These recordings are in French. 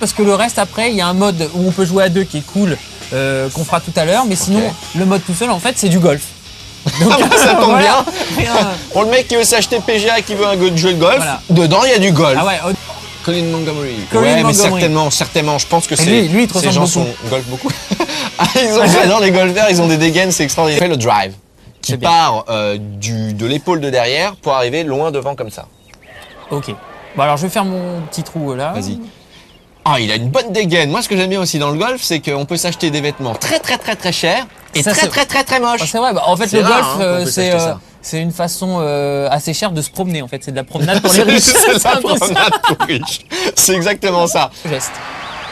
Parce que le reste après, il y a un mode où on peut jouer à deux qui est cool, qu'on fera tout à l'heure, mais sinon le mode tout seul en fait c'est du golf. Donc, ça tombe voilà. bien. Pour le mec qui veut s'acheter PGA et qui veut un jeu de golf, voilà. Dedans il y a du golf. Ah ouais. Colin Montgomery. Colin Montgomery. Mais certainement, je pense que c'est. Lui, il te ces gens sont golf beaucoup. J'adore les golfeurs, ils ont des dégaines, c'est extraordinaire. Il fait le drive qui part de l'épaule de derrière pour arriver loin devant comme ça. Ok. Bon alors je vais faire mon petit trou là. Vas-y. Ah, il a une bonne dégaine. Moi, ce que j'aime bien aussi dans le golf, c'est qu'on peut s'acheter des vêtements très chers et ça, très moches. Ah, c'est vrai. Bah, en fait, le rare, golf, c'est une façon assez chère de se promener. En fait, c'est de la promenade pour les riches. C'est de la promenade pour riches. C'est exactement ça. Geste.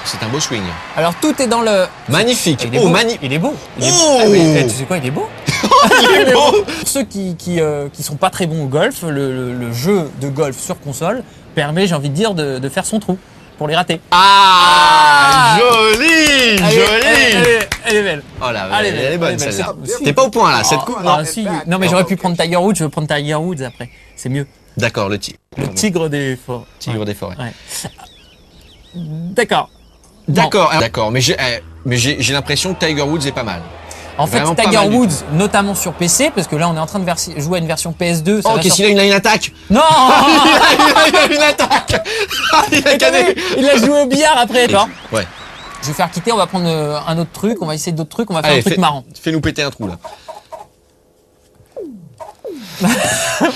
C'est un beau swing. Alors tout est dans le. Magnifique. Il est beau. Il est beau. Oh, tu sais quoi, il est beau. Il est beau. Pour ceux qui sont pas très bons au golf, le jeu de golf sur console permet, j'ai envie de dire, de faire son trou pour les rater. Ah, joli, joli. Elle est belle. Oh là, elle est bonne celle-là. Si. T'es pas au point là, cette coupe, non? Si. Non mais j'aurais pu prendre Tiger Woods, je veux prendre Tiger Woods après. C'est mieux. D'accord, le tigre. Le tigre des forêts. Tigre des forêts. Ouais. D'accord. D'accord, mais j'ai l'impression que Tiger Woods est pas mal. En fait, Tiger Woods, notamment sur PC, parce que là, on est en train de jouer à une version PS2. Oh, qu'est-ce qu'il a une attaque? Non. Il a une attaque. Il a joué au billard après. Ouais. Je vais faire quitter, on va prendre un autre truc, on va essayer d'autres trucs, on va faire un truc marrant. Fais-nous péter un trou là.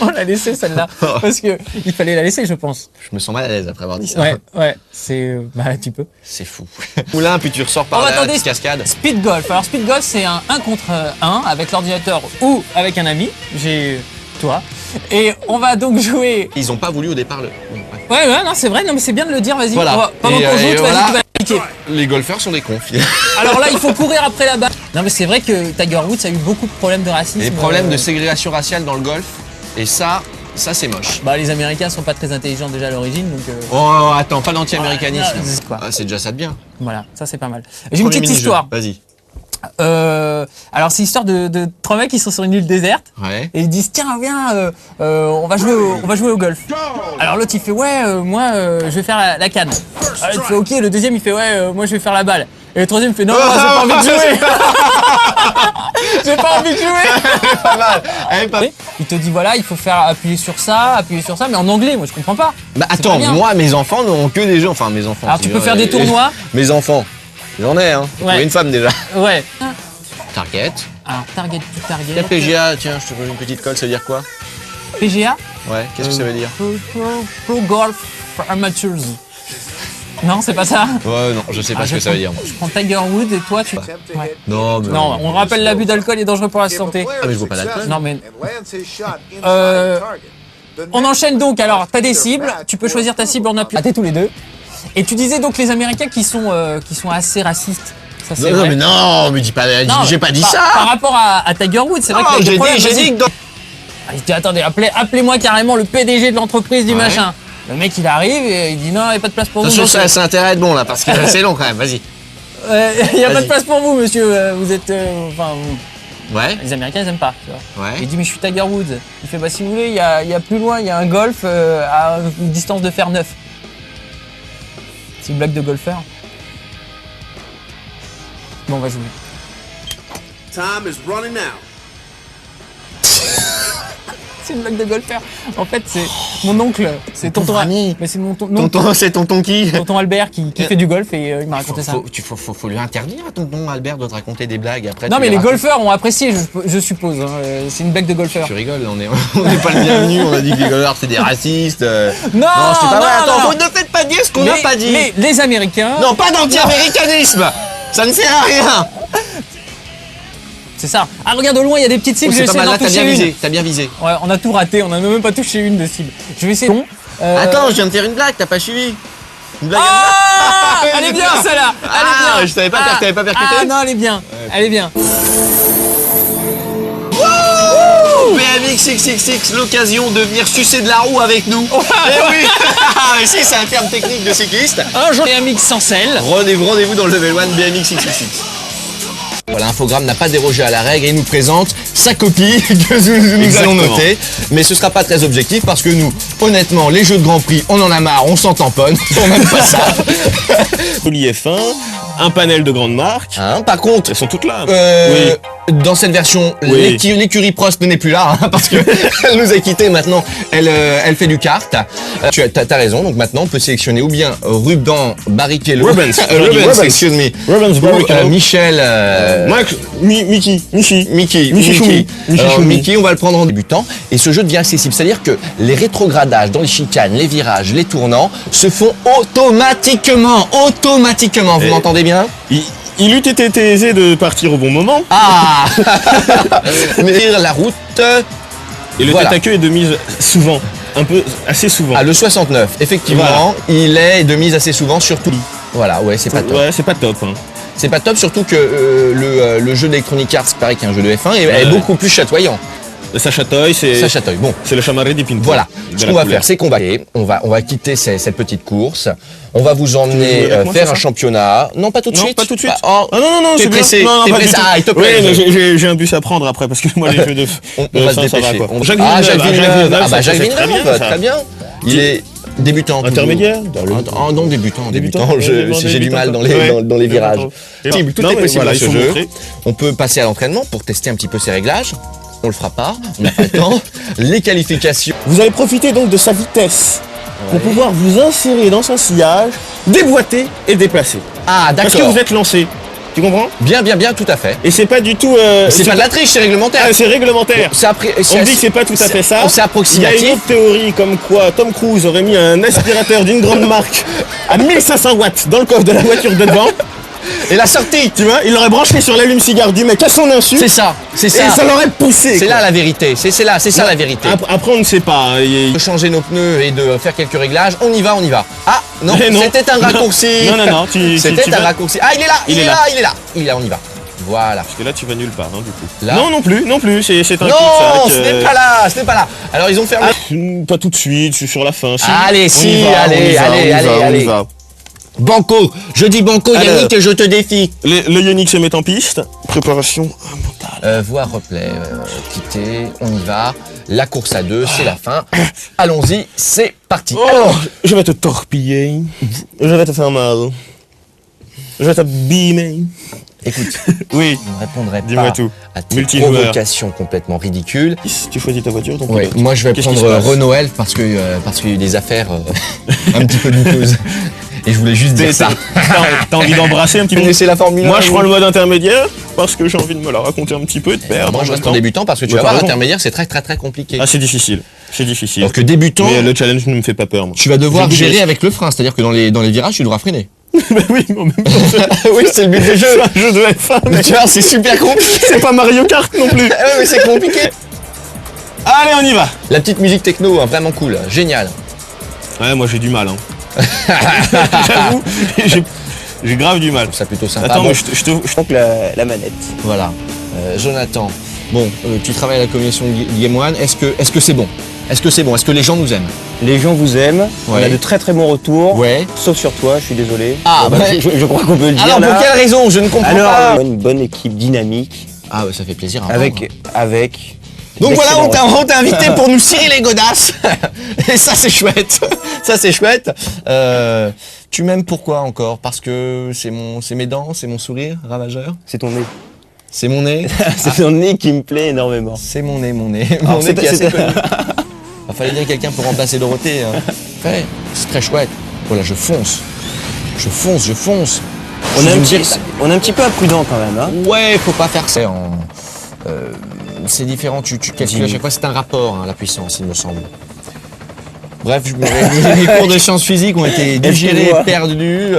On l'a laissé celle-là, parce que il fallait la laisser, je pense. Je me sens mal à l'aise après avoir dit ça. Ouais, c'est un petit peu. C'est fou. Moulin, puis tu ressors par la petite cascade. Speed golf. Alors speed golf, c'est un 1 contre 1 avec l'ordinateur ou avec un ami. J'ai toi. Et on va donc jouer. Ils ont pas voulu au départ le. Ouais, non, c'est vrai. Non, mais c'est bien de le dire. Vas-y. Voilà. Pendant qu'on joue, tu vas expliquer. Les golfeurs sont des cons. Alors là, il faut courir après la balle. Non, mais c'est vrai que Tiger Woods a eu beaucoup de problèmes de racisme. Des problèmes de ségrégation raciale dans le golf. Et ça c'est moche. Bah, les Américains sont pas très intelligents déjà à l'origine, donc. Oh, attends, pas d'anti-américanisme. C'est déjà ça de bien. Voilà, ça c'est pas mal. J'ai une petite histoire. Vas-y. Alors c'est l'histoire de trois mecs qui sont sur une île déserte et ils disent tiens viens on va jouer au golf. Alors l'autre il fait moi je vais faire la canne. Alors, il fait ok, le deuxième il fait moi je vais faire la balle. Et le troisième fait non, j'ai pas envie de jouer. J'ai pas envie de jouer. Pas mal. Il te dit voilà, il faut faire appuyer sur ça, mais en anglais, moi je comprends pas. Bah attends, moi mes enfants n'ont que des jeux, enfin mes enfants. Alors tu peux faire des tournois. Mes enfants, j'en ai une femme déjà. Ouais. Target. Alors target. Quel PGA, tiens, je te pose une petite colle, ça veut dire quoi? PGA? Ouais, qu'est-ce que ça veut dire? Pro Golf Amateurs. Non, c'est pas ça. Ouais, non, je sais pas ce que ça veut dire. Je prends Tiger Woods et toi tu. Ouais. Non, on rappelle l'abus d'alcool est dangereux pour la santé. Ah mais je bois pas d'alcool. Non mais. On enchaîne donc. Alors, t'as des cibles. Tu peux choisir ta cible en appuyant. T'es tous les deux. Et tu disais donc les Américains qui sont assez racistes. Ça, c'est vrai. Non, mais dis pas. J'ai pas dit ça. Par rapport à Tiger Woods, c'est vrai que j'ai dit que. Il dit attendez, appelez-moi carrément le PDG de l'entreprise du machin. Le mec il arrive et il dit non, il n'y a pas de place pour vous. Attention, ça a intérêt à être bon là, parce que c'est long quand même, vas-y. Il n'y a pas de place pour vous, monsieur. Vous êtes. Ouais. Les Américains ils aiment pas. Tu vois. Ouais. Il dit mais je suis Tiger Woods. Il fait bah si vous voulez, il y a plus loin, il y a un golf à une distance de fer 9. C'est une blague de golfeur. Bon, on va jouer. Time is running out. C'est une blague de golfeur. En fait, c'est mon oncle, c'est tonton ami. Mais c'est mon tonton, c'est tonton qui? Tonton Albert qui fait du golf et il m'a raconté ça. Faut lui interdire à tonton Albert de te raconter des blagues après. Non mais les golfeurs ont apprécié, je suppose. C'est une blague de golfeur. Tu rigoles, on n'est pas le bienvenu. On a dit que les golfeurs c'est des racistes. Non, c'est pas vrai. Attends, ne faites pas dire ce qu'on n'a pas dit. Les Américains. Non, pas d'anti-américanisme. Ça ne sert à rien. C'est ça. Ah regarde au loin, il y a des petites cibles. C'est pas mal, là t'as bien visé. Ouais, on a tout raté, on a même pas touché une de cible. Je vais essayer. Attends, je viens de faire une blague, t'as pas suivi. Elle est bien celle-là. Elle est bien. Je savais pas que t'avais pas percuté. Ah non, elle est bien. Elle est bien. BMX 666, l'occasion de venir sucer de la roue avec nous. Eh oui. Si, c'est un terme technique de cycliste. Un jour BMX sans selle. Rendez-vous dans le level 1 BMX 666. Voilà, Infogrames n'a pas dérogé à la règle et il nous présente sa copie que nous allons noter. Mais ce sera pas très objectif parce que nous, honnêtement, les jeux de Grand Prix, on en a marre, on s'en tamponne, on n'aime pas ça. Colis F1, un panel de grandes marques. Hein, par contre, Elles sont toutes là. oui. Dans cette version, Oui. l'écurie Prost n'est plus là, hein, parce que elle nous a quittés maintenant, elle fait du kart. Tu as raison, donc maintenant on peut sélectionner ou bien Ruben Barrichello, Rubens, excuse me, Rubens Barrichello. Michel, Max, Mickey. Alors, Mickey, on va le prendre en débutant, et ce jeu devient accessible, c'est-à-dire que les rétrogradages dans les chicanes, les virages, les tournants se font automatiquement, vous m'entendez bien? Il eut été aisé de partir au bon moment. Ah mais la route. Et le Voilà. tête à queue est de mise souvent. Assez souvent. Ah, le 69, effectivement, il est de mise assez souvent, surtout. Voilà, ouais, c'est pas top. Ouais, c'est pas top. Hein. C'est pas top, surtout que le jeu d'Electronic Arts, pareil qu'un jeu de F1, est beaucoup plus chatoyant. Ça chatouille, Ça chatouille. Bon, c'est le chamarré des ping-pong. voilà. Ce qu'on va faire, c'est qu'on va quitter cette petite course. On va vous emmener jouer avec moi, faire c'est un ça championnat. Non, pas tout de Non, suite. pas tout de suite. Oh, Ah non, t'es c'est pressé. bien. Non, T'es pas du pressé. tout. Ah, il te plaît. Oui, mais j'ai un bus à prendre après parce que moi les jeux de On va se ça va dépêcher. quoi. Jacques Villeneuve. Ah bah Jacques Villeneuve, très bien. Il est débutant. Intermédiaire. Ah non, débutant. Débutant. J'ai du mal dans les virages. Tout est possible dans ce jeu. On peut passer à l'entraînement pour tester un petit peu ses réglages. On le fera pas, on n'a pas le temps. Les qualifications. Vous allez profiter donc de sa vitesse pour pouvoir vous insérer dans son sillage, déboîter et déplacer. Ah Parce que d'accord. vous êtes lancé. Tu comprends? Bien, tout à fait. Et c'est pas du tout. C'est pas de la triche, c'est réglementaire. Ah, c'est réglementaire. On On dit que c'est pas tout à fait ça. C'est Il y a une approximatif. autre théorie comme quoi Tom Cruise aurait mis un aspirateur d'une grande marque à 1500 watts dans le coffre de la voiture de devant. Et la sortie. Tu vois, il l'aurait branché sur l'allume-cigare du mec à son insu. C'est ça. Et ça l'aurait poussé. C'est quoi. là la vérité. C'est ça la vérité. Après, on ne sait pas. De changer nos pneus et de faire quelques réglages, on y va. Ah non, Mais non. c'était un raccourci. Non. C'était un raccourci. Ah, il est là. On y va. Voilà. Parce que là, tu vas nulle part, hein, du coup. Là Non plus. C'est un Non, cul-de-sac, ce n'est pas là. Alors ils ont fermé. Pas tout de suite, je suis sur la fin. Si. Allez, On si, y va, allez, on y allez. va. Banco. Je dis banco, Alors. Yannick, je te défie. Le Yannick se met en piste. Préparation mentale. Voir replay, quitter, on y va. La course à deux, c'est la fin. Allons-y, c'est parti. Oh, je vais te torpiller. Je vais te faire mal. Je vais t'abîmer. Écoute, Oui. je ne répondrai Dis-moi pas tout. à tes Multijoueur. provocations complètement ridicules. Tu choisis ta voiture, ton Ouais, pilote. moi je vais Qu'est-ce qui prendre se passe Renault Elf parce qu'il y a eu des affaires un petit peu douteuses. Et je voulais juste dire ça. T'as envie d'embrasser un petit Vous peu. connaissez la Formule 1? Moi, je prends le mode intermédiaire parce que j'ai envie de me la raconter un petit peu et de perdre. Moi je en reste même en temps. débutant parce que tu Ouais, vas voir, t'as raison. l'intermédiaire c'est très compliqué. Ah, c'est difficile. Alors que débutant, Mais le challenge ne me fait pas peur, moi. tu vas devoir Je gérer bouge. avec le frein, c'est-à-dire que dans les virages tu devras freiner. Mais oui, mais en même temps, Oui, c'est le but du jeu. c'est un jeu de F1, mais Tu vois, c'est super compliqué. c'est pas Mario Kart non plus. Ouais, mais c'est compliqué. Allez, on y va. La petite musique techno, hein, vraiment cool, génial. Ouais, moi j'ai du mal. Hein. J'avoue, j'ai grave du mal. Ça plutôt sympa. Attends, Bon, mais je te la manette. voilà. Jonathan, bon, tu travailles à la commission de Game One. Est-ce que c'est bon? Est-ce que les gens nous aiment? Les gens vous aiment, on Ouais. a de très retours, Ouais. sauf sur toi, je suis désolé. Ah, Bah, ouais. je crois qu'on peut le dire Alors là. pour quelle raison? Je ne comprends Alors, pas. une bonne équipe dynamique, Ah ouais, ça fait plaisir. à avec Donc voilà, d'excellents on t'a invité pour nous cirer les godasses. Et ça c'est chouette. Ça c'est chouette. Tu m'aimes pourquoi encore? Parce que c'est mes dents, c'est mon sourire ravageur. C'est ton nez. C'est mon nez. C'est ton nez qui me plaît énormément. C'est mon nez. Mon Alors, nez qui est assez c'était- connu. Il fallait dire quelqu'un pour remplacer Dorothée. Hein. Ouais, c'est très chouette. Voilà, je fonce. On est un petit peu imprudent quand même. Hein. Ouais, faut pas faire ça. C'est différent, tu calcules à chaque fois, c'est un rapport, hein, la puissance, il me semble. Bref, mes cours de sciences physiques ont été digérés, Excuse-moi. perdus.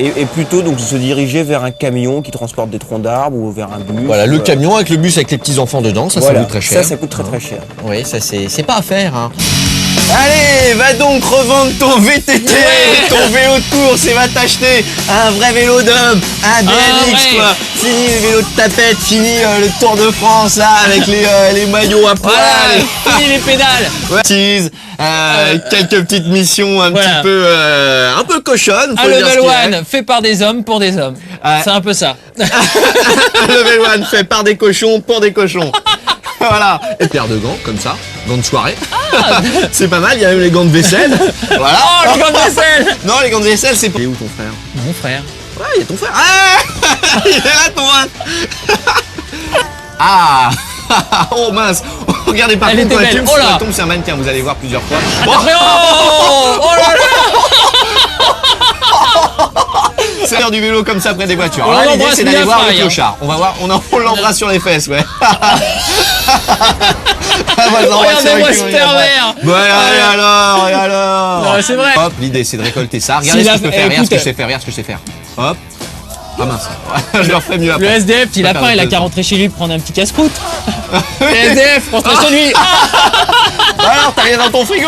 Et plutôt donc se diriger vers un camion qui transporte des troncs d'arbres ou vers un bus. Voilà, le camion avec le bus avec les petits enfants dedans, ça Voilà. coûte très cher. Ça coûte très cher. Oui, ça c'est pas à faire. Hein. Allez, va donc revendre ton VTT, ton vélo de course et va t'acheter un vrai vélo d'homme, un BMX vrai. quoi. Fini les vélos de tapette, fini le Tour de France là avec les maillots à poil. Voilà, fini les pédales. Ouais. Tease, quelques petites missions un petit peu un peu cochonnes. Un level 1 fait par des hommes pour des hommes. C'est un peu ça. Un level 1 fait par des cochons pour des cochons. Voilà. Et paire de gants comme ça, gants de soirée. C'est pas mal, il y a même les gants de vaisselle. Voilà. Oh, les gants de vaisselle. Non, les gants de vaisselle, c'est pas. Et où ton frère? Mon frère. Ouais, il y a ton frère. Ah il est là ton frère. Ah. Oh mince. Regardez par Elle contre quand était elle belle. tombe, Oh si là. elle tombe, c'est un mannequin, vous allez voir plusieurs fois. Attention. Oh là là. C'est l'heure du vélo comme ça près des voitures. On Alors là, l'idée l'embrasse c'est d'aller bien voir fly, le hein. clochard. On va voir, on l'embrasse sur les fesses, ouais. Regardez-moi ce pervers. Ouais, et alors. Non, c'est vrai. Hop, l'idée c'est de récolter ça. Regardez S'il ce a- que je peux faire, regarde ce écoute, que je sais faire, regarde ce que je sais faire. Hop. Ah mince, je le referai mieux Le après. SDF, il a faim, il a qu'à rentrer chez lui prendre un petit casse-croûte. Le SDF, rentre chez lui. Alors, t'as rien dans ton frigo?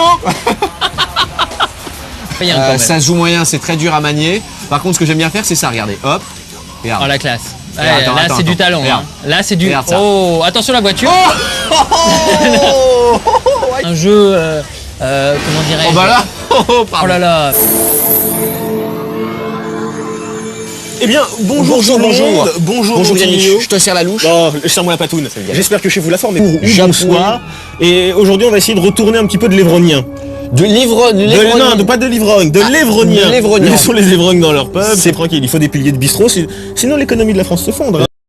Rien quand même. Ça se joue moyen, c'est très dur à manier. Par contre, ce que j'aime bien faire, c'est ça, regardez. Hop, regarde. Oh la classe. Ouais, Attends, là attends, c'est du attends. talent. Regarde. Hein. Là c'est du. Regarde ça. Oh, attention la voiture. Oh, Un jeu. Comment dirais-je? oh bah là. Oh, Oh là là. Eh bien, bonjour, Bonjour, tout le bonjour. monde. Bonjour, Bonjour Antonio. Yannick, je te serre la louche. Oh, serre-moi la patoune. J'espère que chez vous la forme est pour Japon. bonsoir. Et aujourd'hui, on va essayer de retourner un petit peu de l'Évronien. De livre, Non, pas de l'ivrogne, de l'Évronien. de l'Évronien. Laissons les Évrognes dans leur pub, c'est tranquille. Il faut des piliers de bistrot, sinon l'économie de la France se fondre.